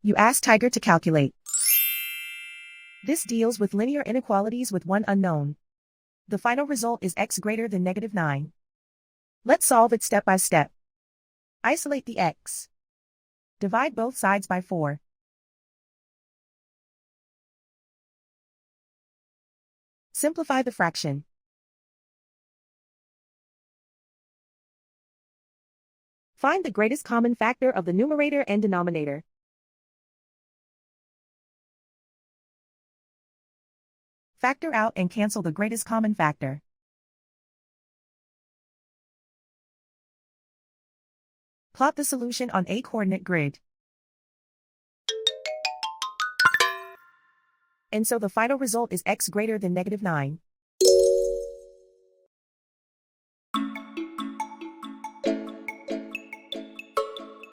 You ask Tiger to calculate. This deals with linear inequalities with one unknown. The final result is x greater than -9. Let's solve it step by step. Isolate the x. Divide both sides by 4. Simplify the fraction. Find the greatest common factor of the numerator and denominator. Factor out and cancel the greatest common factor. Plot the solution on a coordinate grid. And so the final result is x greater than -9.